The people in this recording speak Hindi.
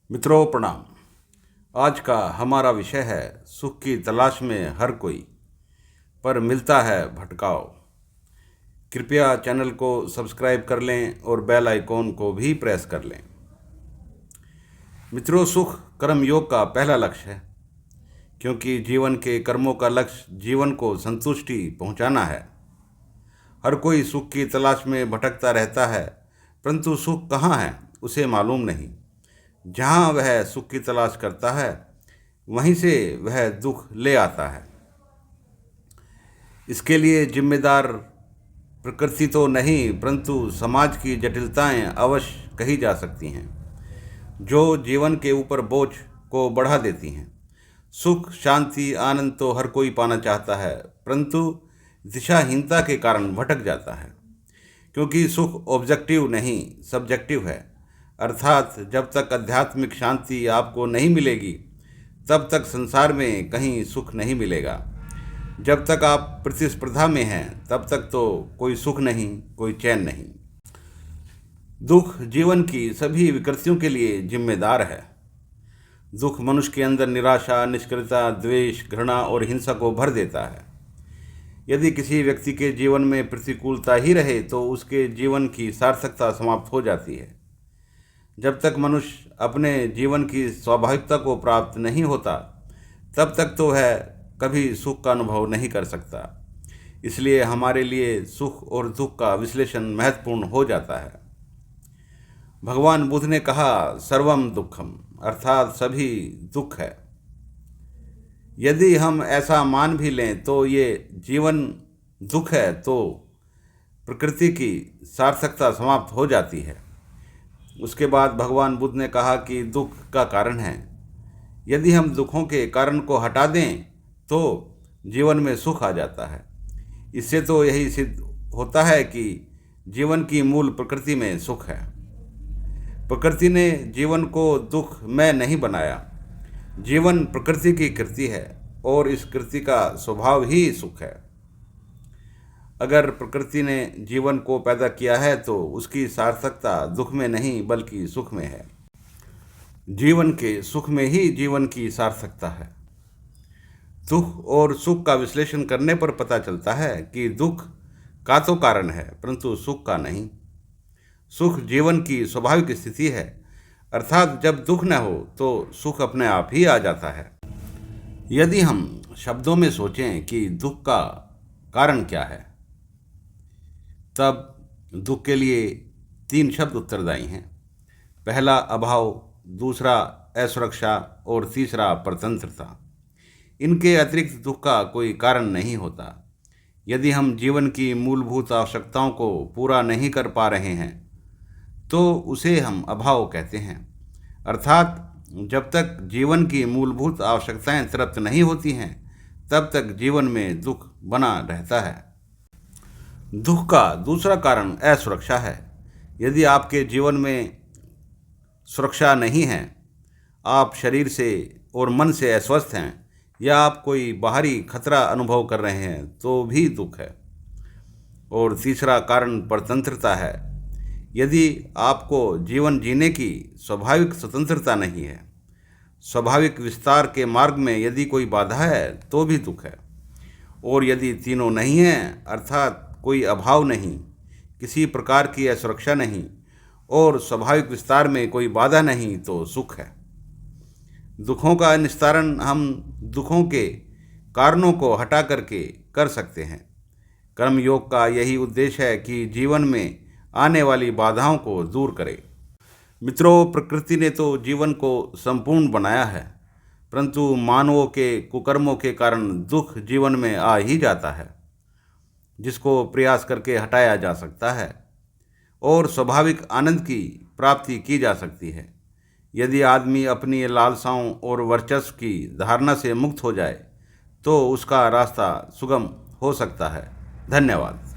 मित्रों प्रणाम। आज का हमारा विषय है सुख की तलाश में हर कोई, पर मिलता है भटकाव। कृपया चैनल को सब्सक्राइब कर लें और बेल आइकॉन को भी प्रेस कर लें। मित्रों, सुख कर्म योग का पहला लक्ष्य है, क्योंकि जीवन के कर्मों का लक्ष्य जीवन को संतुष्टि पहुंचाना है। हर कोई सुख की तलाश में भटकता रहता है, परंतु सुख कहाँ है उसे मालूम नहीं। जहाँ वह सुख की तलाश करता है वहीं से वह दुख ले आता है। इसके लिए जिम्मेदार प्रकृति तो नहीं, परंतु समाज की जटिलताएं अवश्य कही जा सकती हैं, जो जीवन के ऊपर बोझ को बढ़ा देती हैं। सुख, शांति, आनंद तो हर कोई पाना चाहता है, परंतु दिशाहीनता के कारण भटक जाता है, क्योंकि सुख ऑब्जेक्टिव नहीं सब्जेक्टिव है। अर्थात जब तक आध्यात्मिक शांति आपको नहीं मिलेगी तब तक संसार में कहीं सुख नहीं मिलेगा। जब तक आप प्रतिस्पर्धा में हैं तब तक तो कोई सुख नहीं, कोई चैन नहीं। दुख जीवन की सभी विकृतियों के लिए जिम्मेदार है। दुख मनुष्य के अंदर निराशा, निष्क्रियता, द्वेष, घृणा और हिंसा को भर देता है। यदि किसी व्यक्ति के जीवन में प्रतिकूलता ही रहे तो उसके जीवन की सार्थकता समाप्त हो जाती है। जब तक मनुष्य अपने जीवन की स्वाभाविकता को प्राप्त नहीं होता तब तक तो वह कभी सुख का अनुभव नहीं कर सकता। इसलिए हमारे लिए सुख और दुख का विश्लेषण महत्वपूर्ण हो जाता है। भगवान बुद्ध ने कहा, सर्वम दुखम, अर्थात सभी दुख है। यदि हम ऐसा मान भी लें तो ये जीवन दुख है तो प्रकृति की सार्थकता समाप्त हो जाती है। उसके बाद भगवान बुद्ध ने कहा कि दुख का कारण है। यदि हम दुखों के कारण को हटा दें तो जीवन में सुख आ जाता है। इससे तो यही सिद्ध होता है कि जीवन की मूल प्रकृति में सुख है। प्रकृति ने जीवन को दुख में नहीं बनाया। जीवन प्रकृति की कृति है और इस कृति का स्वभाव ही सुख है। अगर प्रकृति ने जीवन को पैदा किया है तो उसकी सार्थकता दुख में नहीं बल्कि सुख में है। जीवन के सुख में ही जीवन की सार्थकता है। दुख और सुख का विश्लेषण करने पर पता चलता है कि दुख का तो कारण है, परंतु सुख का नहीं। सुख जीवन की स्वाभाविक स्थिति है, अर्थात जब दुख न हो तो सुख अपने आप ही आ जाता है। यदि हम शब्दों में सोचें कि दुख का कारण क्या है, तब दुख के लिए 3 शब्द उत्तरदायी हैं। पहला अभाव, दूसरा असुरक्षा और तीसरा परतंत्रता। इनके अतिरिक्त दुख का कोई कारण नहीं होता। यदि हम जीवन की मूलभूत आवश्यकताओं को पूरा नहीं कर पा रहे हैं तो उसे हम अभाव कहते हैं। अर्थात जब तक जीवन की मूलभूत आवश्यकताएं तृप्त नहीं होती हैं तब तक जीवन में दुख बना रहता है। दुख का दूसरा कारण असुरक्षा है। यदि आपके जीवन में सुरक्षा नहीं है, आप शरीर से और मन से अस्वस्थ हैं या आप कोई बाहरी खतरा अनुभव कर रहे हैं तो भी दुख है। और तीसरा कारण परतंत्रता है। यदि आपको जीवन जीने की स्वाभाविक स्वतंत्रता नहीं है, स्वाभाविक विस्तार के मार्ग में यदि कोई बाधा है तो भी दुख है। और यदि तीनों नहीं हैं, अर्थात कोई अभाव नहीं, किसी प्रकार की असुरक्षा नहीं और स्वाभाविक विस्तार में कोई बाधा नहीं, तो सुख है। दुखों का निस्तारण हम दुखों के कारणों को हटा करके कर सकते हैं। कर्म योग का यही उद्देश्य है कि जीवन में आने वाली बाधाओं को दूर करे। मित्रों, प्रकृति ने तो जीवन को संपूर्ण बनाया है, परंतु मानवों के कुकर्मों के कारण दुख जीवन में आ ही जाता है, जिसको प्रयास करके हटाया जा सकता है और स्वाभाविक आनंद की प्राप्ति की जा सकती है। यदि आदमी अपनी लालसाओं और वर्चस्व की धारणा से मुक्त हो जाए तो उसका रास्ता सुगम हो सकता है। धन्यवाद।